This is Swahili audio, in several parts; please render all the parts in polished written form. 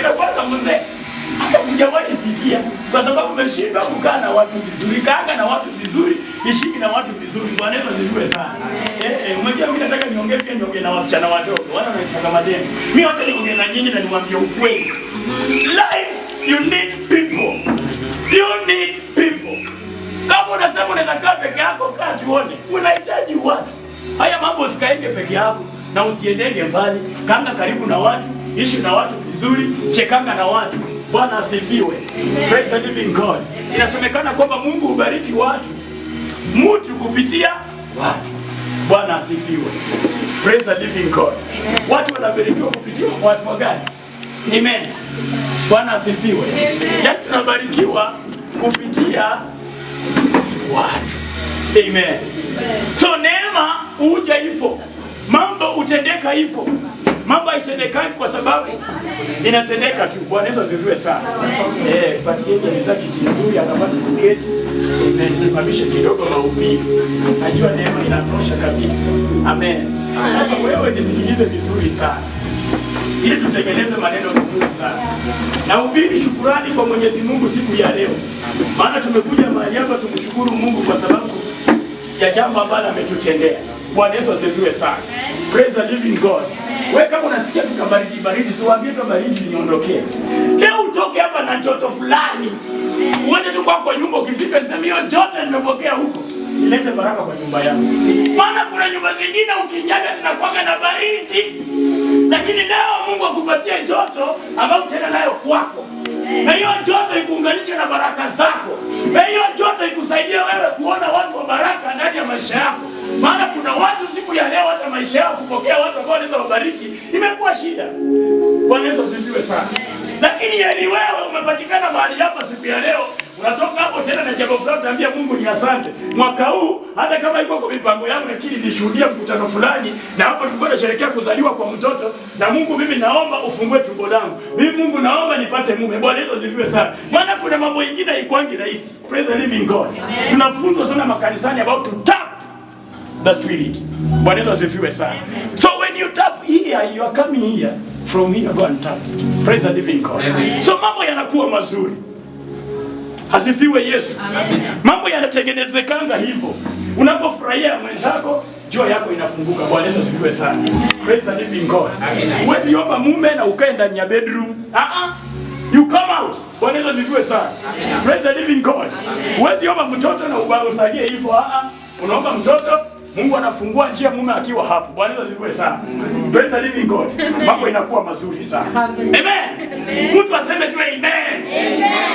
Unajua inakuwa mzee. Hata sijawahi sikia kwa sababu umeshindwa kukaa na watu vizuri. Kaa na watu vizuri, ishiki na watu vizuri. Bwana Yesu asifiwe sana. Umejua mimi nataka niongee na wasichana wadogo. Wana wanaitaka madeni. Mimi wacha niongee na nyinyi na niwaambie ukweli. Life you need people. You need people. Kama unasema unaweza kaa peke yako, kaa tuone. Unahitaji watu. Haya mambo usikaenge peke yako na usiendenge mbali. Kanga karibu na watu, ishi na watu vizuri, chekanga na watu. Bwana asifiwe. Praise the living God. Inasemekana kwamba Mungu hubariki watu, mtu kupitia watu. Bwana asifiwe. Praise the living God. Watu wanabarikiwa kupitia watu wagani? Amen. Bwana asifiwe. Yaani tunabarikiwa kupitia watu. Amen. So neema huja hivyo. Mambo utendeka hivyo. Mambo haitendekani kwa sababu inatendeka tu. Bwana Yesu asifiwe sana. But yeye anataka kiti nzuri akapata kuketi. Nisimamishe kidogo mahubiri. Najua neema inatosha kabisa. Amen. Sasa wewe nisikilize vizuri sana. Ili tutengeneze maneno vizuri sana. Na hubiri shukrani kwa Mwenyezi Mungu siku ya leo. Maana tumekuja mahali hapa tumshukuru Mungu kwa sababu ya jambo ambalo ametutendea. Bwana Yesu asifiwe sana. Praise the living God. Wewe kama unasikia baridi, siwaambie tu baridi niondokee. Leo utoke hapa na joto fulani. Uende tu kwa nyumba, ukifika niseme hiyo joto nimepokea huko. Ilete baraka kwa nyumba yako. Maana kuna nyumba zingine ukinyaga zinakuwa na baridi. Lakini leo Mungu akupatie joto ambayo utenda nayo kwako. Na hiyo joto ikuunganishe na baraka zako. Na hiyo joto ikusaidie wewe kuona watu wa baraka ndani ya maisha yako. Maana kuna watu siku ya leo hata maisha yao kupokea watu ambao wanaweza kubariki imekuwa shida. Bwana Yesu asifiwe sana. Lakini yeye wewe umepatikana mahali hapa siku ya leo, unatoka hapo tena na jambo fulani tuambia Mungu ni asante. Mwaka huu hata kama iko kwa mipango yangu lakini nishuhudia mkutano fulani na hapo tulikuwa tunasherehekea kuzaliwa kwa mtoto na Mungu mimi naomba ufungue tumbo langu. Mimi Mungu naomba nipate mume. Bwana Yesu asifiwe sana. Maana kuna mambo mengine haikwangi rahisi. Praise the living God. Tunafunzwa sana makanisani about to tap the spirit. Bwana Yesu asifiwe sana. So when you tap here, you are coming here. From here, go and tap. Praise the living God. Amen. So mambo yanakuwa mazuri. Asifiwe Yesu. Amen. Mambo yanatengenezekanga hivyo. Unapofurahia mwenzako, joy yako inafunguka. Bwana Yesu asifiwe sana. Praise the living God. Amen. Huwezi omba mume na ukae ndani ya bedroom. You come out. Bwana Yesu asifiwe sana. Amen. Praise the living God. Huwezi omba mtoto na usalie hivyo. Unaomba mtoto, Mungu anafungua njia mume akiwa hapo. Bwana Yesu asifiwe sana. Praise the living God. Mambo inakuwa mazuri sana. Amen. Mtu aseme tu amen. Amen.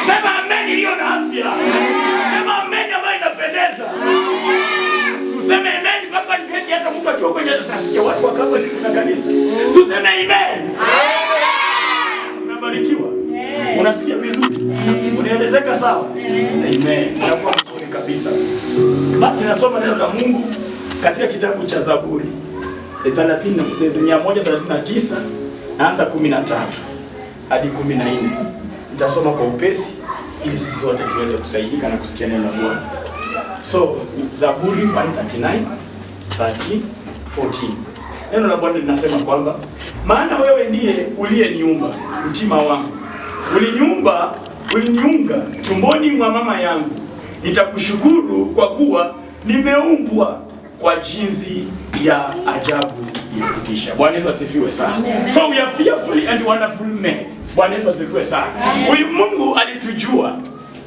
Sema amen iliyo na afya. Sema amen ambayo inapendeza. Useme amen mpaka niketi hata Mungu akiwa kwenye sasa watu wakapo na kanisa. Useme amen. Unabarikiwa. Unasikia vizuri. Unaelezeka sawa. Amen. Inakuwa vizuri kabisa. Basi nasoma neno la Mungu katika kitabu cha Zaburi 139 naanza 13 hadi 14. Nitasoma kwa upesi ili sisi wote tuweze kusaidika na kusikia neno la Bwana. So Zaburi 139 13 14. Neno la Bwana linasema kwamba maana wewe ndiye uliyeniumba mtima wangu. Uliniunga tumboni mwa mama yangu. Nitakushukuru kwa kuwa nimeumbwa kwa jinsi ya ajabu ya kutisha. Bwana Yesu asifiwe sana. Amen. So we are fearfully and wonderfully made. Bwana Yesu asifiwe sana. Huyu Mungu alitujua.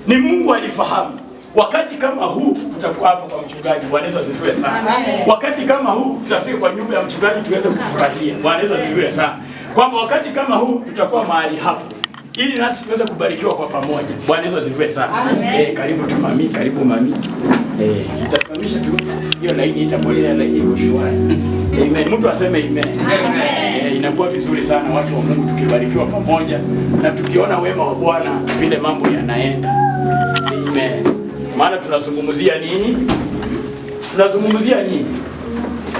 Ni Mungu alifahamu. Wakati kama huu tutakuwa hapo kwa mchungaji. Bwana Yesu asifiwe sana. Amen. Wakati kama huu tutafika kwa nyumba ya mchungaji tuweze kufurahia. Bwana Yesu asifiwe sana. Kwamba wakati kama huu tutakuwa mahali hapo ili nasi tuweze kubarikiwa kwa pamoja. Bwana Yesu asifiwe sana. Karibu tu mami, karibu mami. Utasimamisha tu hiyo laini itabolea laini iko shwari. Amen. Mtu aseme amen. Amen. Inakuwa vizuri sana watu wa Mungu tukibarikiwa pamoja na tukiona wema wa Bwana vile mambo yanaenda. Amen. Maana tunazungumzia nini? Tunazungumzia nini?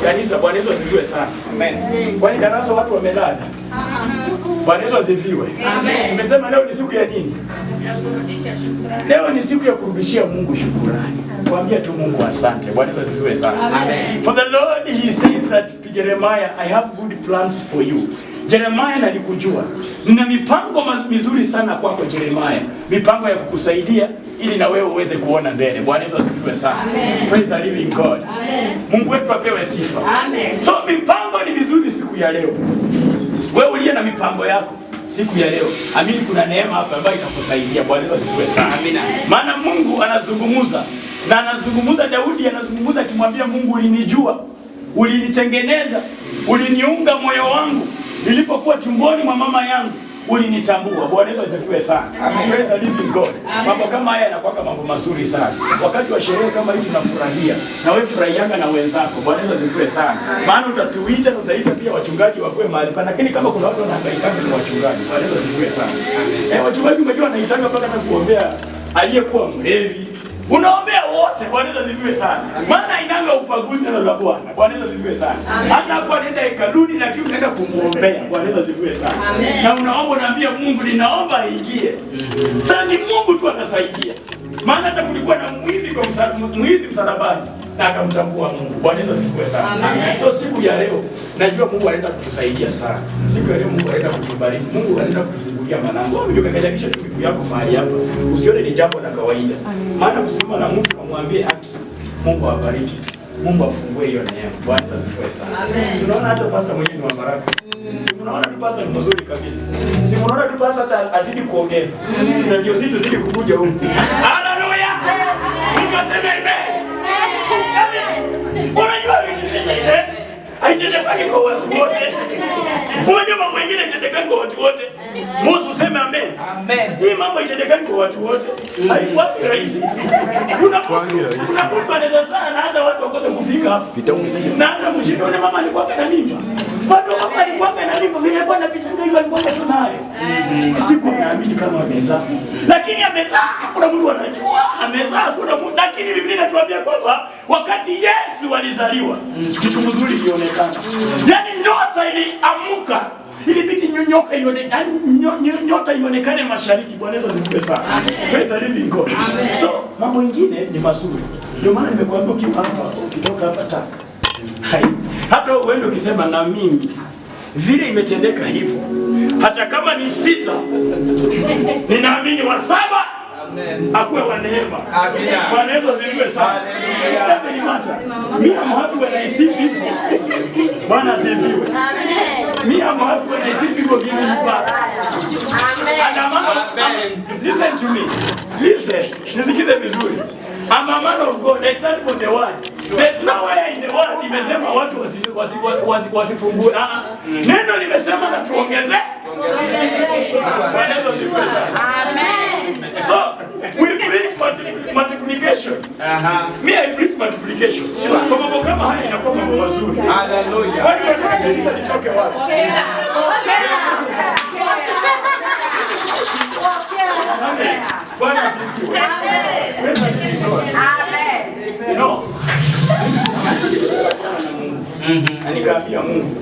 Kanisa. Bwana Yesu asifiwe sana. Amen. Kwani darasa watu wamelala? Bwana Yesu asifiwe. Amen. Nimesema leo ni siku ya nini? Ya kurudisha shukrani. Leo ni siku ya kurudishia Mungu shukrani. Kuambia tu Mungu asante. Bwana Yesu asifiwe sana. Amen. For the Lord he says that to Jeremiah, I have good plans for you. Jeremiah, nalikujua. Nina mipango mizuri sana kwako Jeremiah. Mipango ya kukusaidia ili na wewe uweze kuona mbele. Bwana Yesu asifiwe sana. Amen. Praise the living God. Amen. Mungu wetu apewe sifa. Amen. So mipango ni mizuri siku ya leo. Wewe uliye na mipango yako siku ya leo, amini kuna neema hapa ambayo itakusaidia. Bwana Yesu asifiwe sana. Amina. Maana Mungu anazungumza na anazungumza, Daudi anazungumza akimwambia Mungu, ulinijua, ulinitengeneza, uliniunga moyo wangu nilipokuwa tumboni mwa mama yangu, ulinitambua. Bwana Yesu asifiwe sana. Amen. Praise the living God. Mambo kama haya yanakuwa mambo mazuri sana. Wakati wa sherehe kama hii tunafurahia. Na wewe furahianga na wenzako. Bwana Yesu asifiwe sana. Maana utatuita, tutaita pia wachungaji wakoe mahali pana. Lakini kama kuna watu wanahangaika na wachungaji, Bwana Yesu asifiwe sana. Wachungaji umejua wanaitanga mpaka hata kuombea aliyekuwa mlevi. Unaombea wote. Bwana Yesu asifiwe sana. Maana inanga upaguzi na la Bwana. Bwana Yesu asifiwe sana. Hata hapo anaenda hekaluni na kiu unaenda kumuombea. Bwana Yesu asifiwe sana. Na unaomba, unaambia Mungu, ninaomba aingie. Sasa ni Mungu tu anasaidia. Maana hata kulikuwa na mwizi msalabani na akamtambua Mungu. Bwana Yesu asifiwe sana. So siku ya leo najua Mungu anaenda kutusaidia sana. Siku ya leo Mungu anaenda kutubariki. Mungu anaenda kutufungulia malango. Wewe umekanyakisha miguu yako mahali hapa. Usione ni jambo la kawaida. Maana kusimama na Mungu amwambie haki. Mungu awabariki. Mungu afungue hiyo neema. Bwana Yesu asifiwe sana. Tunaona hata pasta mwenyewe ni wa baraka. Unaona tu pasta ni mzuri kabisa. Unaona tu pasta hata azidi kuongeza. Na ndio sisi tuzidi kukuja huko. Haleluya. Mungu aseme amen. Unajua vitu vingine haitendekani kwa watu wote. Unajua mambo mengine haitendekani kwa watu wote. Musu useme amen. Amen. Hii mambo haitendekani kwa watu wote. Haikuwa rahisi. Kuna mtu anaweza sana hata watu wakose kufika hapa. Na hata mshindo na mama alikuwa na mimba. Bado mama alikuwa na mimba, vile kwa napita ndio alikuwa tunaye. Siku naamini kama amezaa. Lakini amezaa kuna mtu anajua amezaa kuna mtu, lakini Biblia inatuambia kwamba wakati Yesu alizaliwa kitu mzuri kilionekana. Yaani nyota iliamuka. Ilibidi nyota ionekane mashariki. Bwana Yesu asifiwe sana. Praise the living God. So mambo mengine ni mazuri. Ndio maana nimekuambia ukiwa hapa, ukitoka hapa taka. Hata uende ukisema na mimi vile imetendeka hivyo, hata kama ni 6 ninaamini wa 7 akuwe wa neema. Bwana Yesu asifiwe sana. Doesn't matter. Mimi am happy when I see people. Bwana asifiwe. Mimi am happy when I see people giving back. Listen to me. Listen. Nisikize vizuri. I'm a man of God. I stand for the word. There's nowhere in the word imesema watu wasipungue. Neno limesema na tuongeze. Bwana Yesu asifiwe sana. Amen. So we preach multiplication. Me I preach multiplication. Kwa mambo kama haya inakuwa mambo mazuri. Hallelujah. Watu wanataka kanisa litoke wapi? Amen. Bwana asifiwe. Amen. You know. Nikaambia Mungu,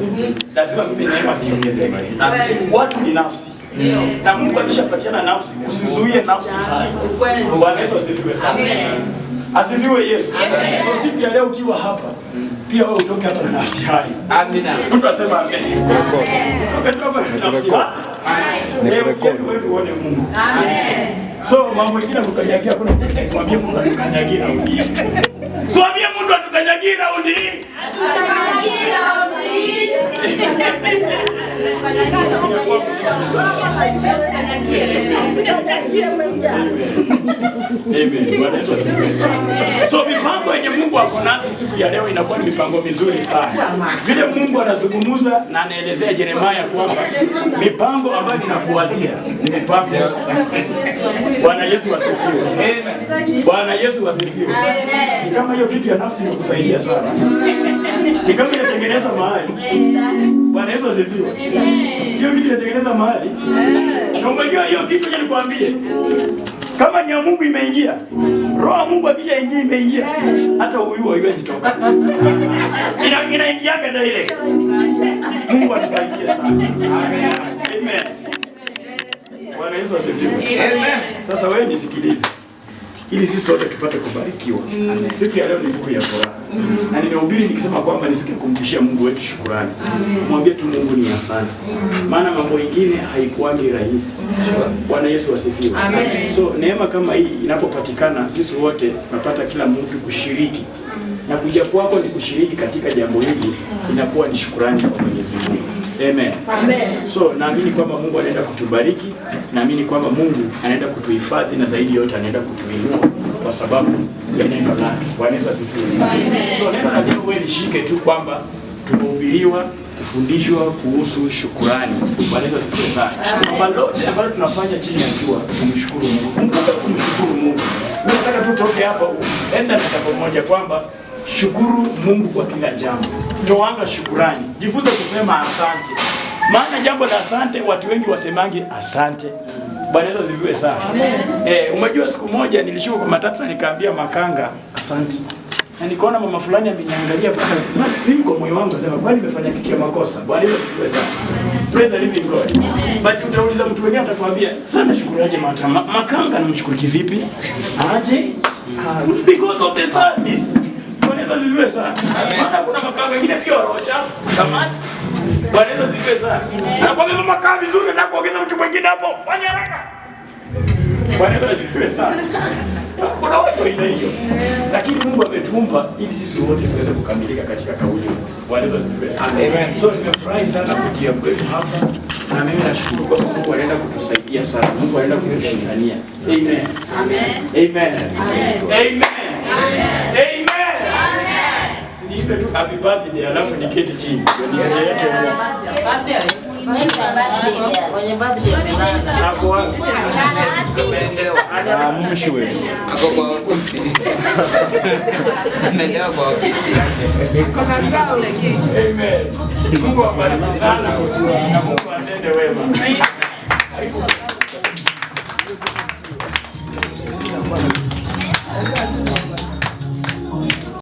lazima mimi neema siongezeke. Watu ni nafsi. Na Mungu akishapatiana nafsi, usizuie nafsi hai. Bwana Yesu asifiwe sana. Asifiwe Yesu. So siku ya leo ukiwa hapa, pia wewe utoke hapa na nafsi hai. Amina. Mtu asema amen. Utoke hapa na nafsi hai. Wewe uone Mungu. Amen. So mambo mengine mkanyagia kuna kumwambia Mungu atukanyagira raundi. So ambia mtu atukanyagira raundi. Atukanyagira raundi. Amen. Bwana Yesu asifiwe sana. So mipango yenye Mungu ako nazo siku ya leo inakuwa ni mipango mizuri sana. Vile Mungu anazungumza na anaelezea Yeremia kwamba mipango ambayo ninakuwazia ni mipango. Bwana Yesu asifiwe. Amen. Bwana Yesu asifiwe. Amen. Ni kama hiyo kitu ya nafsi inakusaidia sana. Ni kama inatengeneza mahali. Bwana Yesu asifiwe. Hiyo kitu inatengeneza mahali. Na umejua hiyo kitu je nikwambie. Kama ni ya Mungu imeingia. Roho ya Mungu akija ingia imeingia. Hata huyu haiwezi toka. Inaingia kada ile. Mungu anisaidie sana. Amen. Amen. Bwana Yesu asifiwe. Amen. Sasa wewe nisikilize. ili sisi sote tupate kubarikiwa. Siku ya leo ni siku ya furaha. Na nimehubiri nikisema kwamba ni siku ya kumrudishia Mungu wetu shukrani. Mwambie tu Mungu ni asante. Maana mambo mengine haikuwagi rahisi. Bwana Yesu asifiwe. So neema kama hii inapopatikana, sisi wote tunapata kila mtu kushiriki. Na kuja kwako ni kushiriki katika jambo hili, inakuwa ni shukrani kwa Mwenyezi Mungu. Amen. Amen. So naamini kwamba Mungu anaenda kutubariki, naamini kwamba Mungu anaenda kutuhifadhi na zaidi yote anaenda kutuinua kwa sababu ya neno lake. Bwana Yesu asifiwe sana. So neno la leo wewe lishike tu kwamba tumehubiriwa, kufundishwa kuhusu shukrani. Bwana Yesu asifiwe sana. Mambo yote ambayo tunafanya chini ya jua kumshukuru Mungu. Kumbuka kumshukuru Mungu. Mimi nataka tu toke hapa enda na jambo moja kwamba shukuru Mungu kwa kila jambo. Toanga shukurani. Jifunze kusema asante. Maana jambo la asante watu wengi wasemangi asante. Bwana Yesu asifiwe sana. Umejua siku moja nilishuka kwa matatu na nikaambia makanga asante. Na nikaona mama fulani ameniangalia paka mimi kwa moyo wangu nasema kwani nimefanya kitu ya makosa. Bwana Yesu asifiwe sana. Praise the living God. But utauliza mtu mwingine atakwambia sana shukuraje makanga namshukuru kivipi? Aje? Because of the service. Bwana Yesu asifiwe sana. Maana kuna makanga wengine pia roho chafu. Kamati. Bwana Yesu asifiwe sana. Anakuambia mama kaa vizuri na kuongeza mtu mwingine hapo. Fanya haraka. Bwana Yesu asifiwe sana. Kuna watu aina hiyo. Lakini Mungu ametuumba ili sisi wote tuweze kukamilika katika kauli. Bwana Yesu asifiwe sana. Amen. So nimefurahi sana kujia kwetu hapa. Na mimi nashukuru kwa Mungu anaenda kutusaidia sana. Mungu anaenda kutushindania. Amen. Amen. Amen. Amen. Amen. Nipe tu happy birthday alafu niketi chini. Ndio nielete birthday. Kwenye birthday umebana. Hapo wapi? Mshwe. Ako kwa ofisi. Ameenda kwa ofisi yake. Kwa sababu ule. Amen. Mungu awabariki sana na Mungu atende wema. Amen.